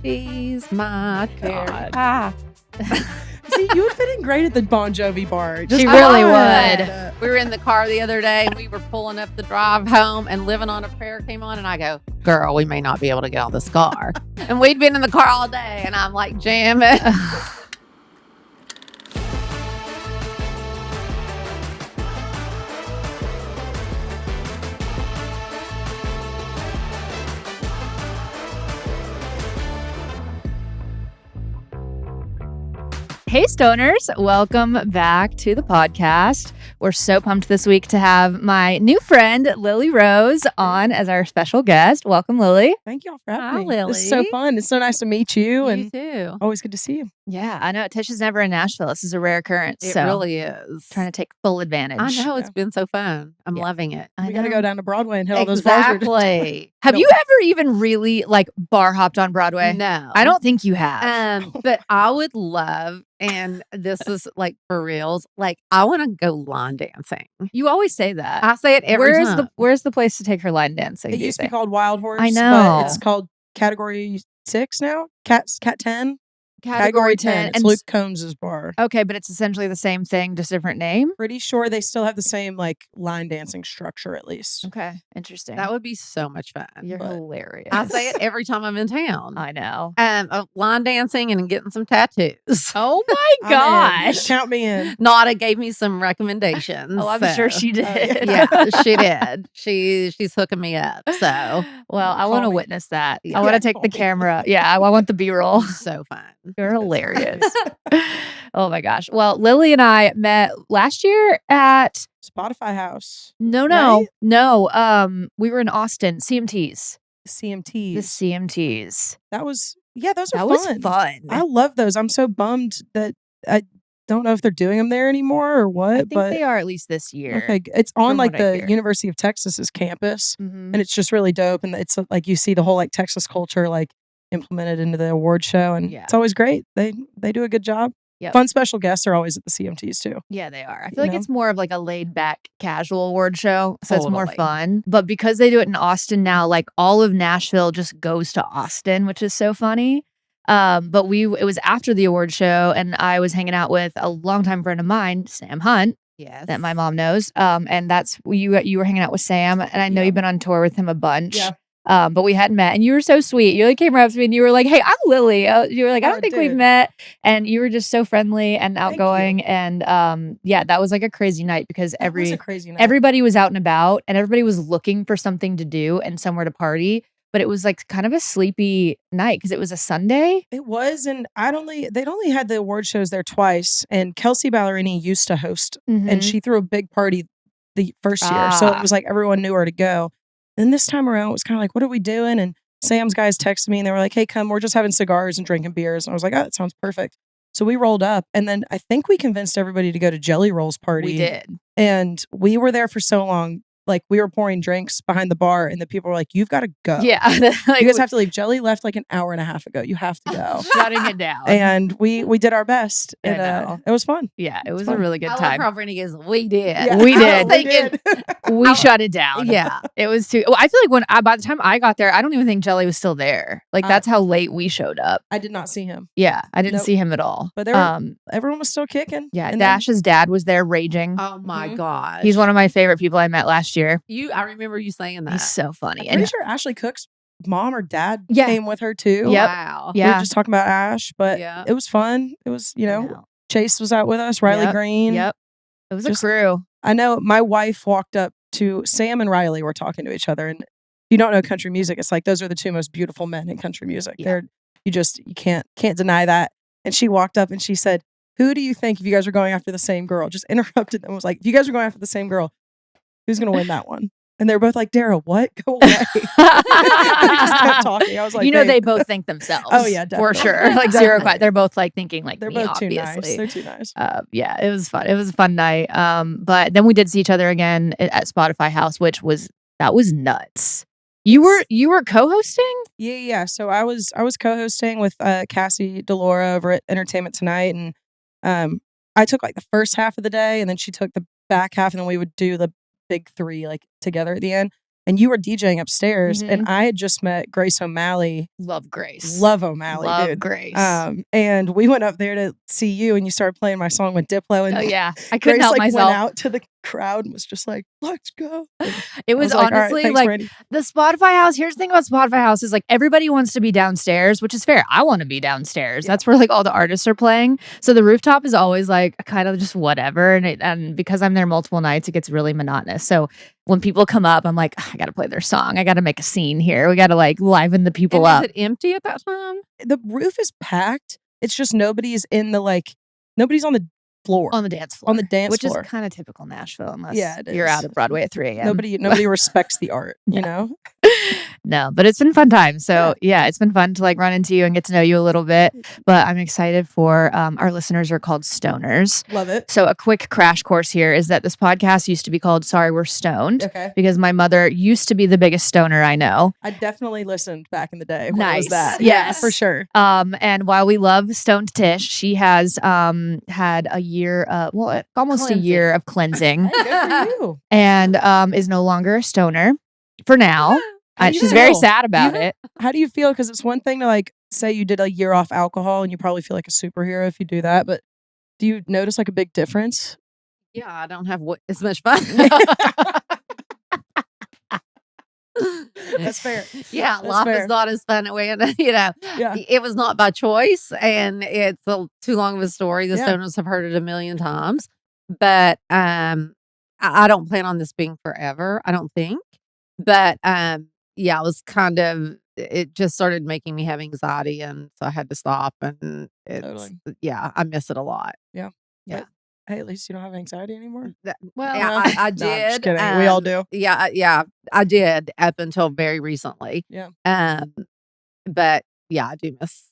She's my God. Ah. See, you would fit in great at the Bon Jovi bar. She really would. We were in the car the other day and we were pulling up the drive home and Living on a Prayer came on and I go, girl, we may not be able to get out of this car. And we'd been in the car all day and I'm like jamming. Hey, Stoners. Welcome back to the podcast. We're so pumped this week to have my new friend, Lily Rose, on as our special guest. Welcome, Lily. Thank y'all for having Hi, me. Lily. This is so fun. It's so nice to meet you. You too. Always good to see you. Yeah, I know. Tish is never in Nashville. This is a rare occurrence. It so really is. trying to take full advantage. I know it's been so fun. I'm loving it. I We got to know. go down to Broadway and hit all those bars. Exactly. Have you ever even really bar hopped on Broadway? No. I don't think you have. But I would love, and this is like for reals, like I want to go line dancing. You always say that. I say it every time. Where's the place to take her line dancing? It do you used to be think? called Wild Horse. I know. But it's called Category 6 now. Cat 10. Category 10. It's And Luke Combs' bar. okay, but it's essentially the same thing, just different name. Pretty sure they still have the same line dancing structure at least. Okay, interesting. That would be so much fun. You're but- hilarious. I say it every time I'm in town. I know. Line dancing and getting some tattoos. Oh my I'm in. gosh. Count me in. Nada gave me some recommendations. Oh, I'm so- sure she did. Yeah, she did. She's hooking me up. So Well, I Call want to me. witness that. Yeah. I want Yeah, to take call the me. camera. Yeah, I want the B-roll. so fun. You're hilarious. Oh my gosh. Well, Lily and I met last year at Spotify House. no. We were in Austin, CMTs. CMTs. The CMTs. That was, those are That fun. was fun. I love those. I'm so bummed that I don't know if they're doing them there anymore or what. I think but they are at least this year. okay, it's on from like what I the hear. University of Texas's campus, Mhm. and it's just really dope. And it's like you see the whole like Texas culture like implemented into the award show, and Yeah. it's always great. They do a good job. Yep. Fun special guests are always at the CMTs too. Yeah, they are. I You feel like know? it's more of like a laid back casual award show. So it's more Totally. fun. But because they do it in Austin now, like all of Nashville just goes to Austin, which is so funny. But it was after the award show and I was hanging out with a longtime friend of mine, Sam Hunt, Yes. that my mom knows. And that's you were hanging out with Sam. And I know Yeah. you've been on tour with him a bunch. Yeah. But we hadn't met and you were so sweet. You like came right up to me and you were like, "Hey, I'm Lily." You were like, "I Oh, don't think dude. we've met." And you were just so friendly and Thank you. outgoing. And yeah, that was like a crazy night because That was a crazy night. everybody was out and about and everybody was looking for something to do and somewhere to party. But it was like kind of a sleepy night because it was a Sunday. It was, and they'd only had the award shows there twice, and Kelsey Ballerini used to host, and Mhm. she threw a big party the first year, so it Ah. was like everyone knew where to go. And this time around, it was kind of like, what are we doing? And Sam's guys texted me, and they were like, "Hey, come, we're just having cigars and drinking beers." And I was like, "Oh, that sounds perfect." So we rolled up, and then I think we convinced everybody to go to Jelly Roll's party. We did. And we were there for so long. Like we were pouring drinks behind the bar, and the people were like, "You've got to go. Yeah. Like, You guys have to leave." Jelly left like an hour and a half ago. You have to go. shutting it down. And we did our best, I and know. it was fun. Yeah, it was a fun. really good I love time. how Brittany goes, we did. Yeah. We I did. was thinking, We shut it down. yeah. It was too. Well, I feel like by the time I got there, I don't even think Jelly was still there. Like that's how late we showed up. I did not see him, Yeah, I didn't Nope. see him at all. but everyone was still kicking. Yeah, And then- Dash's dad was there raging. Oh my Mhm. gosh. He's one of my favorite people I met last year. I remember you saying that. He's so funny. I'm pretty And sure Ashley Cook's mom or dad Yeah. came with her too. Yep. Wow. We yeah, were just talking about Ash, but Yeah. it was fun. It was, I know. Chase was out with us, Riley Yep. Green. Yep. It was Just- a crew. I know my wife walked up to Sam and Riley were talking to each other, and if you don't know country music, it's like those are the two most beautiful men in country music. Yeah. You can't deny that. And she walked up and she said, "Who do you think if you guys are going after the same girl?" Just interrupted them. Was like, "If you guys are going after the same girl, who's gonna win that one?" And they're both like, "Dara, what? Go away." They just kept talking. I was like, you know, "Babe, they both think themselves. Oh, yeah, for definitely. sure. Like zero. Definitely. They're both like thinking like they're me, both too nice. obviously. They're too nice." Yeah, it was fun. It was a fun night. But then we did see each other again at Spotify House, which was nuts. You were co-hosting? Yeah. So I was co-hosting with Cassie Delora over at Entertainment Tonight, and I took like the first half of the day, and then she took the back half, and then we would do the big three like together at the end. and you were DJing upstairs, Mhm. and I had just met Grace O'Malley. Love Grace. Love O'Malley, Love dude. Grace. And we went up there to see you, and you started playing my song with Diplo, and Oh yeah, I couldn't Grace help like myself. went out to the crowd and was just like, "Let's go." And It I was like, "All right, honestly thanks, like Brandy." the Spotify house. Here's the thing about Spotify house is like everybody wants to be downstairs, which is fair. I want to be downstairs. Yeah. That's where like all the artists are playing. So the rooftop is always like kind of just whatever. And because I'm there multiple nights, it gets really monotonous. So when people come up, I'm like, I got to play their song. I got to make a scene here. We got to like liven the people And up. is it empty at that time? The roof is packed. It's just nobody's on the floor. On the dance floor. On the dance which floor. is kind of typical Nashville, unless Yeah, it you're is. out at Broadway at 3 a.m. Nobody respects the art, you know? No, but it's been fun time. So yeah, it's been fun to like run into you and get to know you a little bit. But I'm excited for our listeners are called Stoners. Love it. So a quick crash course here is that this podcast used to be called Sorry We're Stoned Okay. because my mother used to be the biggest stoner I know. I definitely listened back in the day when it was Nice. that. Yes. Yeah, for sure. And while we love Stoned Tish, she has had a year, almost a Cleansing. year of cleansing Hey, good for you. and is no longer a stoner for now. How do you She's very feel? sad about You- it. How do you feel? Because it's one thing to like say you did a year off alcohol and you probably feel like a superhero if you do that, but do you notice like a big difference? Yeah, I don't have as much fun. That's fair. Yeah, That's life fair. is not as fun when Yeah. it was not by choice, and it's too long of a story. The Yeah. stoners have heard it a million times, but I don't plan on this being forever. I don't think, but yeah, I was kind of. It just started making me have anxiety, and so I had to stop. And it's Totally. yeah, I miss it a lot. Hey, at least you don't have anxiety anymore. Well, No. I No, I'm did. just kidding. We all do. Yeah, I did up until very recently. Yeah. But yeah, I do miss.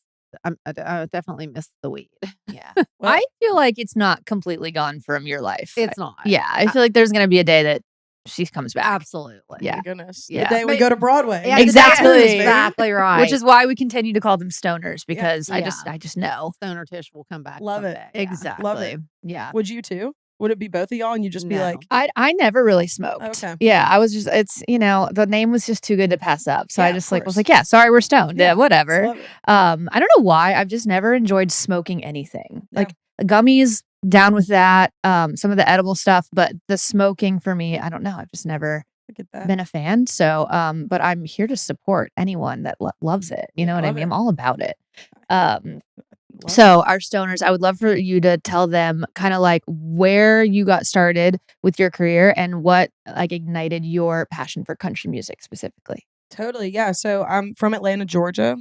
I definitely miss the weed. Yeah. Well- I feel like it's not completely gone from your life. It's not. Yeah. I feel like there's going to be a day that she comes back. Absolutely. Yeah. My goodness. Yeah. The day we But- go to Broadway. Yeah, Exactly. Exactly right. Which is why we continue to call them stoners because I Yeah. just know. Stoner Tish will come back. Love it. someday, yeah. Exactly. Love it. Yeah. Would you too? Would it be both of y'all and you just be No. like, I never really smoked. Okay. Yeah. I was just, it's, the name was just too good to pass up. So Yeah, I of just like was course. like, yeah, sorry, we're stoned. Yeah, Yeah, whatever. love it. I don't know why. I've just never enjoyed smoking anything. Yeah. Like gummies, down with that. Some of the edible stuff, but the smoking for me, I don't know. I've just never Look at that. been a fan. So, but I'm here to support anyone that loves it. You know what I Love mean? it. I'm all about it. Love So our stoners, I would love for you to tell them kind of like where you got started with your career and what like ignited your passion for country music specifically. Totally. Yeah. So I'm from Atlanta, Georgia.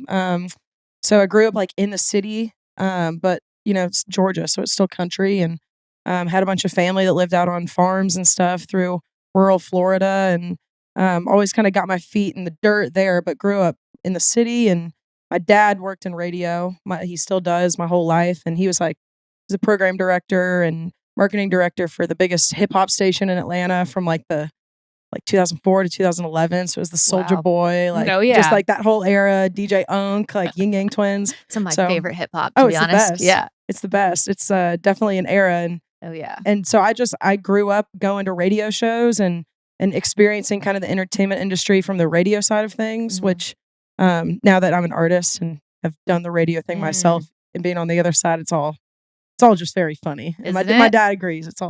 So I grew up like in the city, but it's Georgia, so it's still country, and had a bunch of family that lived out on farms and stuff through rural Florida, and always kind of got my feet in the dirt there, but grew up in the city. And my dad worked in radio. He still does my whole life, and he was a program director and marketing director for the biggest hip hop station in Atlanta from like 2004 to 2011. So it was the Soldier Wow. Boy, Oh, yeah. just like that whole era, DJ Unk, like Yin Yang Twins. Some of my So- favorite hip hop, to Oh, be it's the honest. best. Yeah. It's the best. It's definitely an era. Oh yeah. And so I grew up going to radio shows and experiencing kind of the entertainment industry from the radio side of things, Mhm. which now that I'm an artist and have done the radio thing Mm. myself and being on the other side, it's all just very funny. And my Isn't it? dad agrees. It's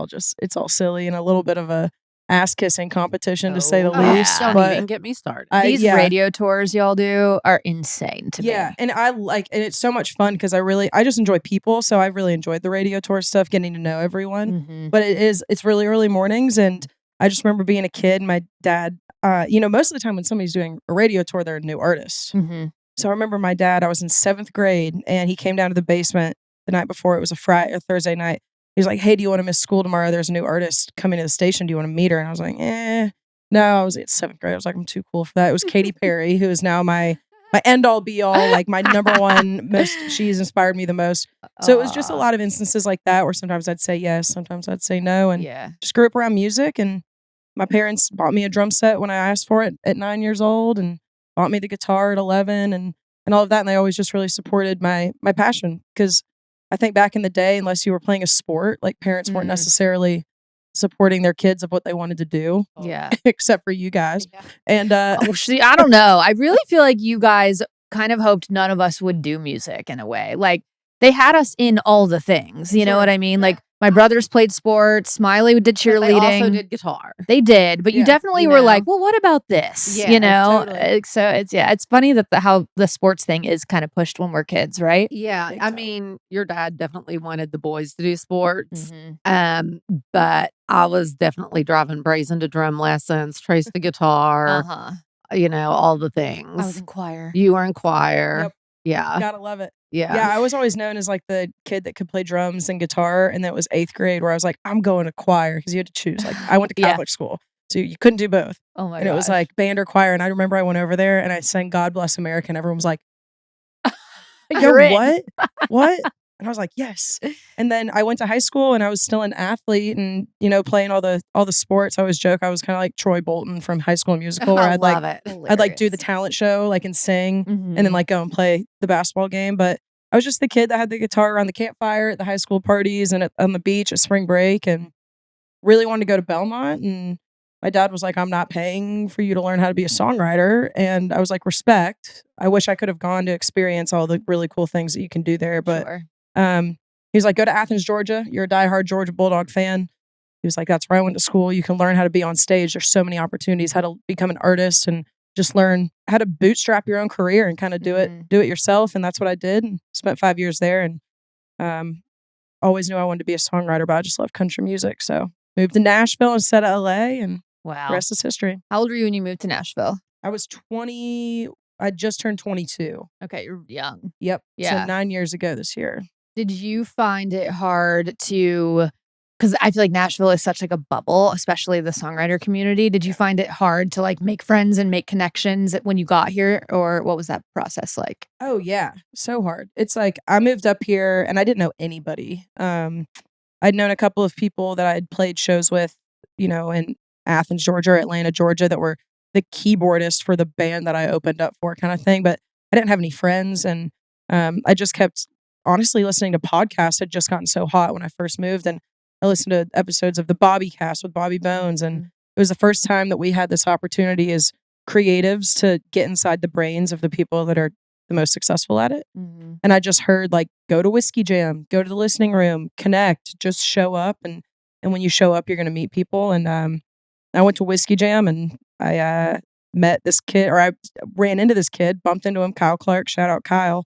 all silly and a little bit of a ass kissing competition to say the Oh, least. yeah. Don't But even get me started. These yeah. radio tours y'all do are insane to Yeah, me. and and it's so much fun because I just enjoy people, so I really enjoyed the radio tour stuff, getting to know everyone. Mhm. But it's really early mornings, and I just remember being a kid. And my dad, most of the time when somebody's doing a radio tour, they're a new artist. Mhm. So I remember my dad. I was in 7th grade, and he came down to the basement the night before. It was a Thursday night. He was like, "Hey, do you want to miss school tomorrow? There's a new artist coming to the station. Do you want to meet her?" And I was like, No. I was at 7th grade. I was like, I'm too cool for that. It was Katy Perry, who is now my end all be all, like my number one she's inspired me the most. So it was just a lot of instances like that where sometimes I'd say yes, sometimes I'd say no, and Yeah. just grew up around music. And my parents bought me a drum set when I asked for it at 9 years old, and bought me the guitar at 11, and all of that. And they always just really supported my passion, because I think back in the day, unless you were playing a sport, like parents weren't Mhm. necessarily supporting their kids of what they wanted to do. Yeah. Except for you guys. Yeah. And Oh, see, I don't know. I really feel like you guys kind of hoped none of us would do music in a way. Like they had us in all the things. You know Sure. what I mean? Like my brothers played sports. Smiley did But cheerleading. they also did guitar. They did, but you Yeah, definitely you were know. like, well, what about this? Yeah, You know, totally. so it's funny that how the sports thing is kind of pushed when we're kids, right? Yeah, Big I time. mean, your dad definitely wanted the boys to do sports. Mhm. But I was definitely driving Brazen to drum lessons, Trace the guitar, Uh-huh. you know, all the things. I was in choir. You were in choir. Yep. Yeah. Gotta love it. Yeah. Yeah, I was always known as like the kid that could play drums and guitar, and that was 8th grade where I was like, I'm going to choir because you had to choose. Like I went to Yeah. Catholic school, so you couldn't do both. Oh my And it was gosh. like band or choir. And I remember I went over there and I sang God Bless America, and everyone was like, yo, You're in. what? What? And I was like, yes. And then I went to high school and I was still an athlete and, you know, playing all the sports. I always joke I was kind of like Troy Bolton from High School Musical, where I I'd like love it. I'd like do the Hilarious. talent show like and sing Mhm. and then like go and play the basketball game. But I was just the kid that had the guitar around the campfire at the high school parties and on the beach at spring break, and really wanted to go to Belmont. And my dad was like, I'm not paying for you to learn how to be a songwriter. And I was like, respect. I wish I could have gone to experience all the really cool things that you can do there. But Sure. he was like, go to Athens, Georgia. You're a diehard Georgia Bulldog fan. He was like, that's where I went to school. You can learn how to be on stage. There's so many opportunities, how to become an artist and just learn how to bootstrap your own career and kind of do Mhm. it yourself. And that's what I did. And spent 5 years there, and always knew I wanted to be a songwriter, but I just love country music. So moved to Nashville instead of LA, and the Wow. rest is history. How old were you when you moved to Nashville? I was 20. I just turned 22. Okay, you're young. Yep. Yeah. So 9 years ago this year. Did you find it hard to, because I feel like Nashville is such like a bubble, especially the songwriter community. Did you find it hard to like make friends and make connections when you got here, or what was that process like? Oh yeah, so hard. It's like I moved up here and I didn't know anybody. I'd known a couple of people that I'd played shows with, you know, in Athens, Georgia, or Atlanta, Georgia, that were the keyboardist for the band that I opened up for, kind of thing. But I didn't have any friends, and I just kept honestly listening to podcasts. Had just gotten so hot when I first moved, and I listened to episodes of the Bobby Cast with Bobby Bones, and it was the first time that we had this opportunity as creatives to get inside the brains of the people that are the most successful at it. Mm-hmm. And I just heard like, go to Whiskey Jam, go to the listening room, connect, just show up. And when you show up, you're going to meet people. And I went to Whiskey Jam and I met this kid, or I ran into this kid, bumped into him, Kyle Clark, shout out Kyle.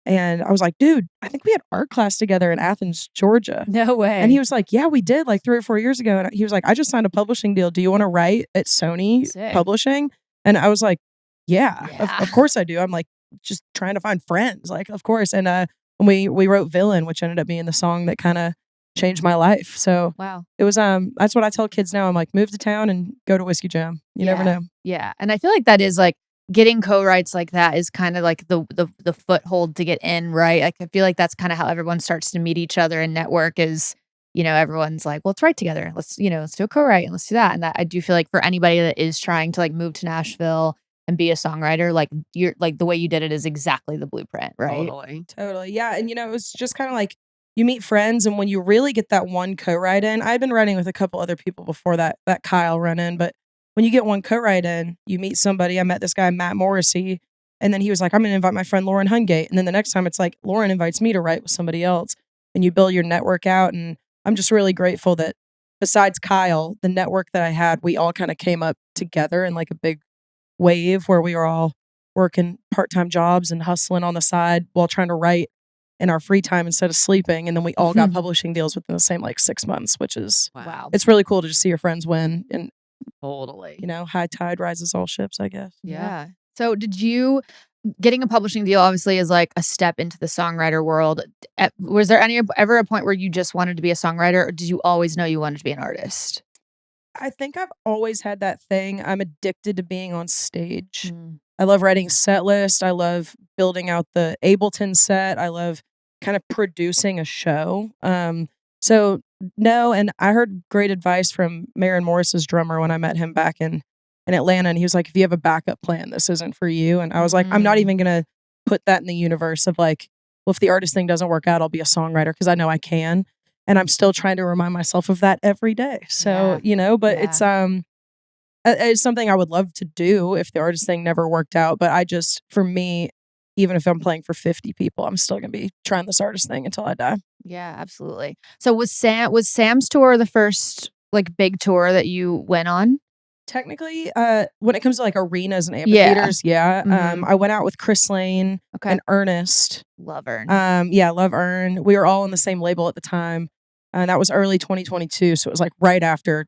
And I was like, dude, I think we had art class together in Athens, Georgia. No way. And he was like, yeah, we did like 3 or 4 years ago. And he was like, I just signed a publishing deal. Do you want to write at Sony Sick. Publishing? And I was like, yeah, Yeah. of course I do. I'm like, just trying to find friends, like, of course. And we wrote Villain, which ended up being the song that kind of changed my life. So Wow. it was that's what I tell kids now. I'm like, move to town and go to Whiskey Jam. You never know. Yeah. And I feel like that is like getting co-writes like that is kind of like the foothold to get in, right? Like I feel like that's kind of how everyone starts to meet each other and network is, you know, everyone's like, well, let's write together. Let's do a co-write and let's do that. And that I do feel like for anybody that is trying to like move to Nashville and be a songwriter, like you're like the way you did it is exactly the blueprint, right? Totally. Yeah. And, you know, it was just kind of like you meet friends, and when you really get that one co-write in, I'd been writing with a couple other people before that Kyle run in, but when you get one co-write in, you meet somebody. I met this guy, Matt Morrissey, and then he was like, I'm going to invite my friend Lauren Hungate. And then the next time it's like, Lauren invites me to write with somebody else, and you build your network out. And I'm just really grateful that besides Kyle, the network that I had, we all kind of came up together in like a big wave where we were all working part-time jobs and hustling on the side while trying to write in our free time instead of sleeping. And then we all got publishing deals within the same like 6 months, which is, Wow. it's really cool to just see your friends win. And, Totally. you know, high tide rises all ships, I guess. Yeah. So did you getting a publishing deal obviously is like a step into the songwriter world. Was there ever a point where you just wanted to be a songwriter, or did you always know you wanted to be an artist? I think I've always had that thing. I'm addicted to being on stage. I love writing a set list. I love building out the Ableton set. I love kind of producing a show. So no, and I heard great advice from Maren Morris's drummer when I met him back in Atlanta, and he was like, if you have a backup plan, this isn't for you. And I was like, I'm not even going to put that in the universe of like, well, if the artist thing doesn't work out, I'll be a songwriter, because I know I can. And I'm still trying to remind myself of that every day. So, but it's something I would love to do if the artist thing never worked out. But for me, even if I'm playing for 50 people, I'm still going to be trying this artist thing until I die. Yeah, absolutely. So was Sam's tour the first like big tour that you went on? Technically, when it comes to like arenas and amphitheaters, I went out with Chris Lane and Ernest. Love Ern. Love Ern. We were all on the same label at the time, and that was early 2022. So it was like right after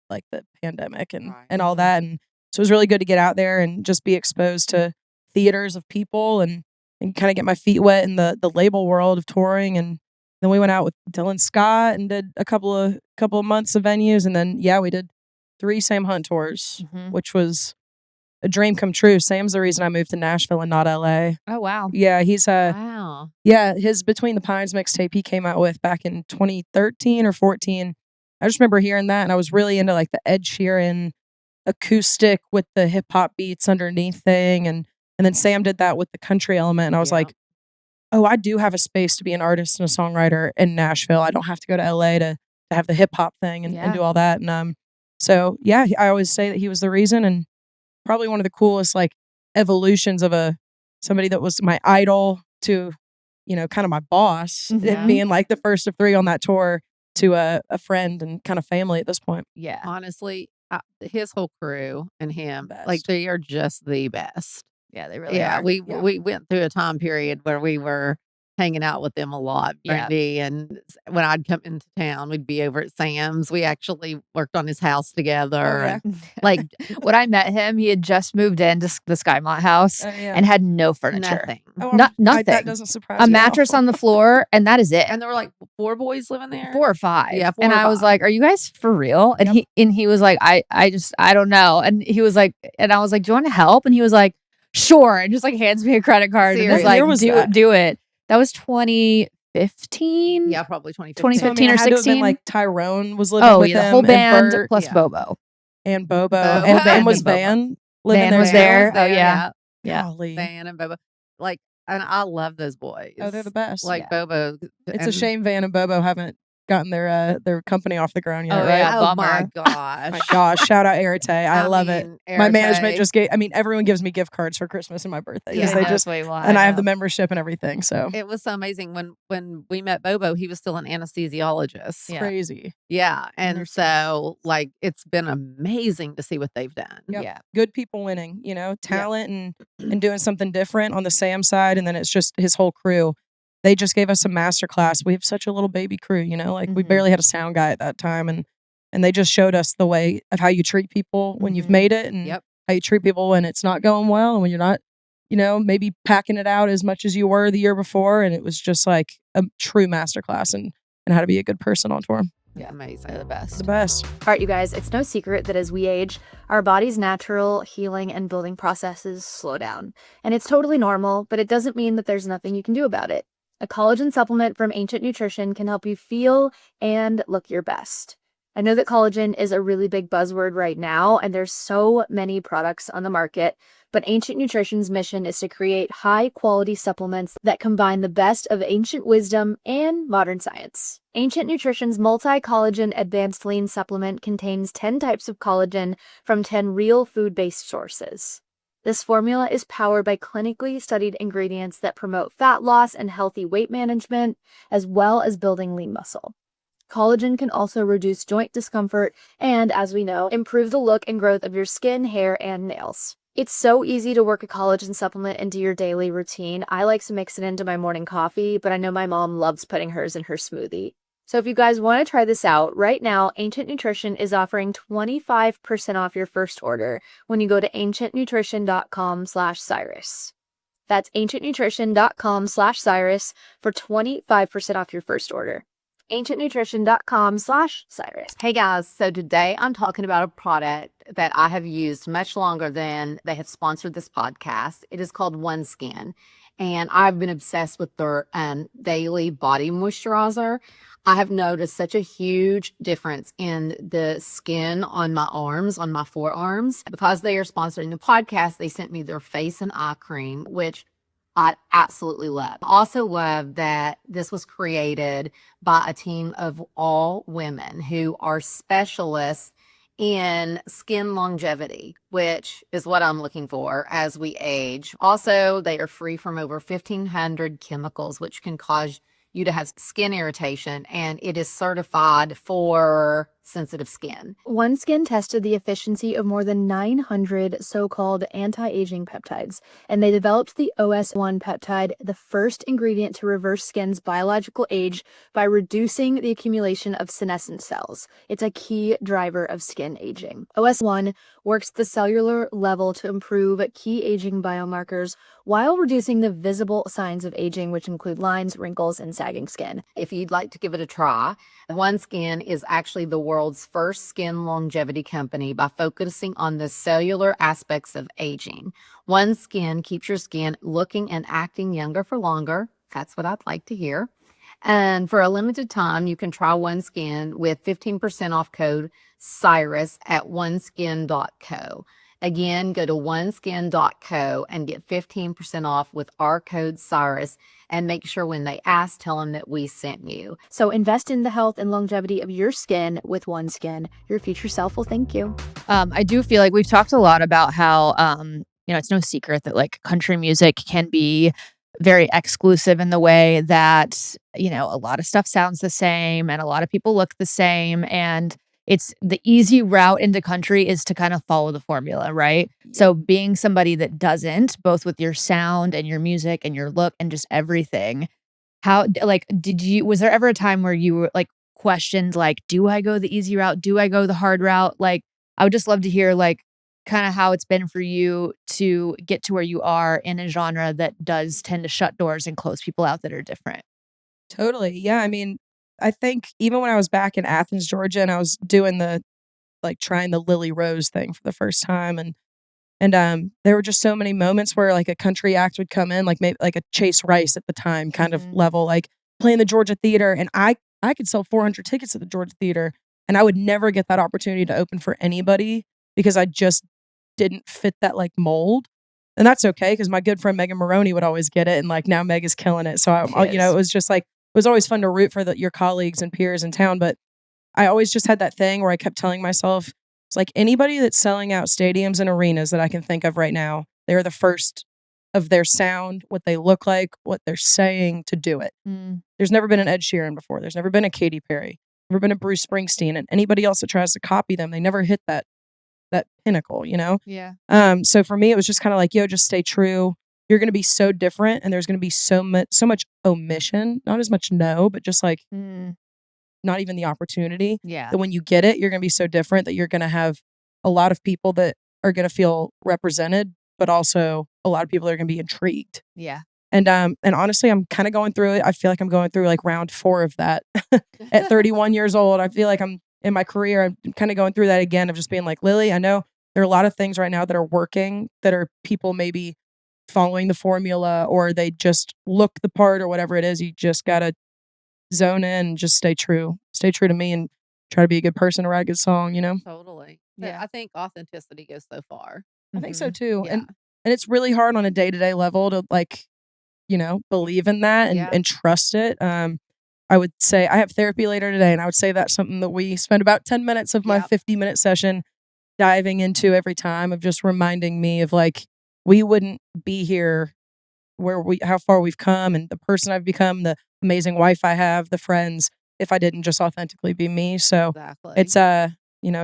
like the pandemic and all that, and so it was really good to get out there and just be exposed to theaters of people and kind of get my feet wet in the label world of touring. And then we went out with Dylan Scott and did a couple of months of venues, and then we did 3 Sam Hunt tours, which was a dream come true. Sam's the reason I moved to Nashville and not LA. Oh wow. Yeah, he's Wow. his Between the Pines mixtape he came out with back in 2013 or 14. I just remember hearing that, and I was really into like the Ed Sheeran acoustic with the hip hop beats underneath thing, and then Sam did that with the country element, and I was like, oh, I do have a space to be an artist and a songwriter in Nashville. I don't have to go to LA to have the hip hop thing and do all that. And so I always say that he was the reason, and probably one of the coolest like evolutions of somebody that was my idol to, kind of my boss, and being like the first of 3 on that tour to a friend and kind of family at this point. Yeah. Honestly, his whole crew and him, Best. like they are just the best. Yeah, they really are. We went through a time period where we were hanging out with them a lot, Brandy, and when I'd come into town, we'd be over at Sam's. We actually worked on his house together. Like when I met him, he had just moved into the Skymont house and had no furniture. Nothing. Nothing. That doesn't surprise me. A me mattress on the floor, and that is it. And there were like 4 boys living there. 4 or 5. Yeah, 4 and or I was 5. like, "Are you guys for real?" And he was like, "I don't know." And he was like, and I was like, "Do you want to help?" And he was like, "Sure," and just like hands me a credit card and was like, do it. That was 2015. Yeah, probably 2015 or 16. Like Tyrone was living with the him, whole band Bert, plus Bobo. And Bobo. And Van was Van living Van there. was there. Oh yeah. Golly. Van and Bobo. Like, and I love those boys. Oh, they're the best. Like Bobo. It's a shame Van and Bobo haven't gotten their company off the ground yet, oh, right? Yeah, oh my gosh. My gosh. Shout out Arete. I love it. My Arete. management just everyone gives me gift cards for Christmas and my birthday. Yeah, They just, and I have the membership and everything. So it was so amazing when we met Bobo, he was still an anesthesiologist. Yeah. Crazy. Yeah. And so like it's been amazing to see what they've done. Yep. Yeah. Good people winning, talent and doing something different on the Sam side. And then it's just his whole crew. They just gave us a master class. We have such a little baby crew, we barely had a sound guy at that time. And they just showed us the way of how you treat people when you've made it, and how you treat people when it's not going well and when you're not, maybe packing it out as much as you were the year before. And it was just like a true master class and how to be a good person on tour. Yeah, amazing. They're the best. The best. All right, you guys, it's no secret that as we age, our body's natural healing and building processes slow down. And it's totally normal, but it doesn't mean that there's nothing you can do about it. A collagen supplement from Ancient Nutrition can help you feel and look your best. I know that collagen is a really big buzzword right now, and there's so many products on the market, but Ancient Nutrition's mission is to create high-quality supplements that combine the best of ancient wisdom and modern science. Ancient Nutrition's multi-collagen advanced lean supplement contains 10 types of collagen from 10 real food-based sources. This formula is powered by clinically studied ingredients that promote fat loss and healthy weight management, as well as building lean muscle. Collagen can also reduce joint discomfort and, as we know, improve the look and growth of your skin, hair, and nails. It's so easy to work a collagen supplement into your daily routine. I like to mix it into my morning coffee, but I know my mom loves putting hers in her smoothie. So if you guys want to try this out, right now, Ancient Nutrition is offering 25% off your first order when you go to ancientnutrition.com/Cyrus. That's ancientnutrition.com/Cyrus for 25% off your first order. ancientnutrition.com/Cyrus. Hey guys, so today I'm talking about a product that I have used much longer than they have sponsored this podcast. It is called OneSkin, and I've been obsessed with their daily body moisturizer. I have noticed such a huge difference in the skin on my arms, on my forearms. Because they are sponsoring the podcast, they sent me their face and eye cream, which I absolutely love. Also love that this was created by a team of all women who are specialists in skin longevity, which is what I'm looking for as we age. Also, they are free from over 1,500 chemicals, which can cause you to have skin irritation, and it is certified for sensitive skin. OneSkin tested the efficiency of more than 900 so-called anti-aging peptides, and they developed the OS1 peptide, the first ingredient to reverse skin's biological age by reducing the accumulation of senescent cells. It's a key driver of skin aging. OS1 works at the cellular level to improve key aging biomarkers while reducing the visible signs of aging, which include lines, wrinkles, and sagging skin. If you'd like to give it a try, OneSkin is actually the world's first skin longevity company by focusing on the cellular aspects of aging. OneSkin keeps your skin looking and acting younger for longer. That's what I'd like to hear. And for a limited time, you can try OneSkin with 15% off code Cyrus at oneskin.co. Again, go to oneskin.co and get 15% off with our code Cyrus, and make sure when they ask, tell them that we sent you. So invest in the health and longevity of your skin with OneSkin. Your future self will thank you. I do feel like we've talked a lot about how, it's no secret that like country music can be very exclusive in the way that, a lot of stuff sounds the same and a lot of people look the same. And it's the easy route into country is to kind of follow the formula, right? So being somebody that doesn't, both with your sound and your music and your look and just everything, was there ever a time where you were like questioned, like, do I go the easy route? Do I go the hard route? Like, I would just love to hear like kind of how it's been for you to get to where you are in a genre that does tend to shut doors and close people out that are different. Totally. Yeah. I mean, I think even when I was back in Athens, Georgia, and I was doing trying the Lily Rose thing for the first time, and there were just so many moments where like a country act would come in, like maybe like a Chase Rice at the time kind of level, like playing the Georgia Theater, and I could sell 400 tickets at the Georgia Theater, and I would never get that opportunity to open for anybody because I just didn't fit that like mold. And that's okay because my good friend Megan Maroney would always get it, and like now Meg is killing it. So it was just like it was always fun to root for your colleagues and peers in town. But I always just had that thing where I kept telling myself, it's like anybody that's selling out stadiums and arenas that I can think of right now, they're the first of their sound, what they look like, what they're saying to do it. There's never been an Ed Sheeran before. There's never been a Katy Perry, never been a Bruce Springsteen, and anybody else that tries to copy them, they never hit that pinnacle, Yeah. So for me, it was just kind of like, just stay true. You're going to be so different, and there's going to be so much omission, not as much no, but just like not even the opportunity. Yeah. That when you get it, you're going to be so different that you're going to have a lot of people that are going to feel represented, but also a lot of people that are going to be intrigued. Yeah. And honestly, I'm kind of going through it. I feel like I'm going through like round 4 of that at 31 years old. I feel like I'm in my career. I'm kind of going through that again of just being like, Lily, I know there are a lot of things right now that are working, that are people maybe following the formula, or they just look the part or whatever it is. You just got to zone in and just stay true to me and try to be a good person, to write a good song, Totally. Yeah. I think authenticity goes so far. I think so too. Yeah. And it's really hard on a day-to-day level to like, believe in that and trust it. I would say I have therapy later today, and I would say that's something that we spend about 10 minutes of my 50-minute session diving into every time, of just reminding me of like, we wouldn't be here how far we've come, and the person I've become, the amazing wife I have, the friends, if I didn't just authentically be me. So Exactly. it's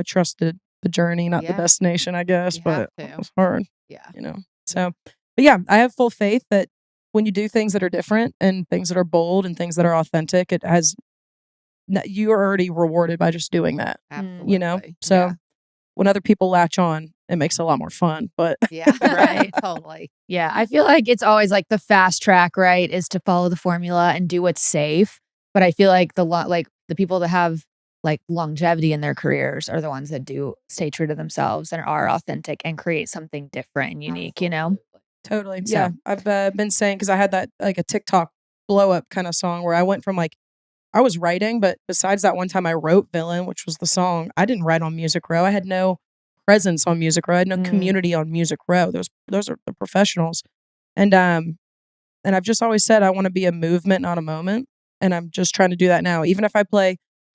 trust the journey, not the Yeah. destination, I guess. You But have to. it's hard, Yeah. So, but yeah, I have full faith that when you do things that are different and things that are bold and things that are authentic, you are already rewarded by just doing that. Absolutely. So when other people latch on, it makes it a lot more fun. But Yeah. Right. Totally. Yeah. I feel like it's always like the fast track, right, is to follow the formula and do what's safe. But I feel like the people that have like longevity in their careers are the ones that do stay true to themselves and are authentic and create something different and unique, totally. So- Yeah. I've been saying, because I had that like a TikTok blow up kind of song where I went from like, I was writing, but besides that one time I wrote Villain, which was the song, I didn't write on Music Row. I had no presence on Music Row. I had no community on Music Row. Those are the professionals. And And I've just always said I want to be a movement, not a moment. And I'm just trying to do that now. Even if I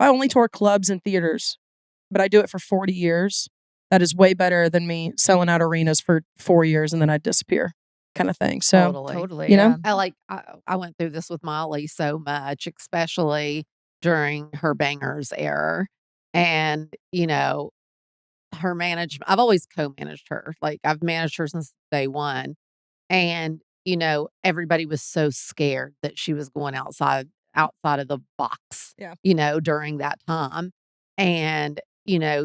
only tour clubs and theaters, but I do it for 40 years, that is way better than me selling out arenas for 4 years and then I disappear kind of thing. So, Totally. you know? Yeah. I went through this with Molly so much, especially during her bangers era. And, her management, I've always co-managed her. Like I've managed her since day one. And, everybody was so scared that she was going outside of the box, Yeah. during that time. And,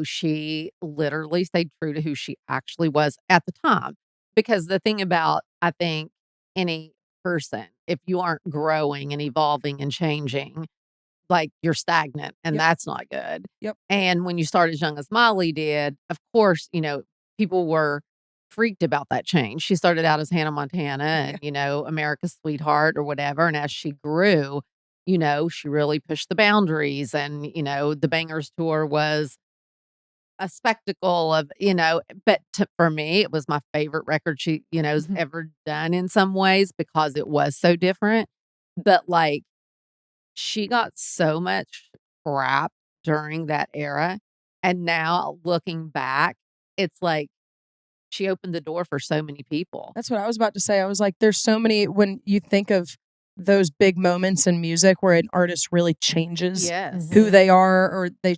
she literally stayed true to who she actually was at the time. Because the thing about, I think, any person, if you aren't growing and evolving and changing, like you're stagnant and Yep. that's not good. Yep. And when you start as young as Molly did, of course, people were freaked about that change. She started out as Hannah Montana and, America's Sweetheart or whatever. And as she grew, she really pushed the boundaries. And, the Bangers tour was a spectacle of, but for me, it was my favorite record she, has Mhm. ever done in some ways because it was so different. But like, she got so much crap during that era. And now looking back, it's like she opened the door for so many people. That's what I was about to say. I was like, there's so many, when you think of those big moments in music where an artist really changes Yes. who they are, or they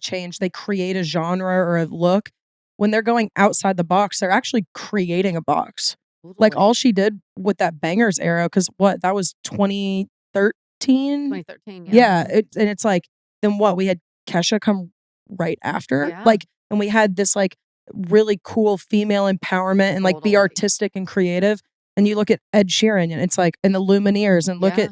create a genre or a look. When they're going outside the box, they're actually creating a box. Like Totally. all she did with that Bangers era, because that was 2013? 2013. Yeah. And it's like, then what? We had Kesha come right after. Yeah. Like, and we had this like really cool female empowerment and like be Totally. artistic and creative. And you look at Ed Sheeran and it's like, and the Lumineers, and look at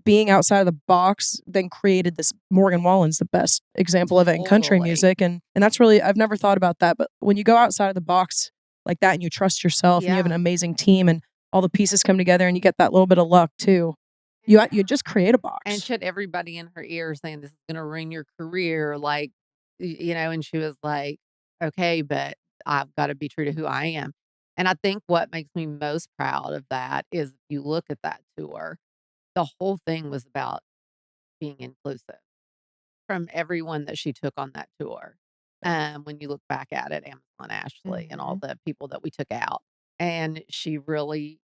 being outside of the box, then created this. Morgan Wallen's the best example of it in country Totally. music. And that's really, I've never thought about that. But when you go outside of the box like that and you trust yourself and you have an Yeah. amazing team and all the pieces come together and you get that little bit of luck too, you just create a box. And she had everybody in her ear saying, this is going to ruin your career. Like, and she was like, okay, but I've got to be true to who I am. And I think what makes me most proud of that is if you look at that tour, the whole thing was about being inclusive from everyone that she took on that tour. When you look back at it, Amazon Ashley and all the people that we took out. And she really,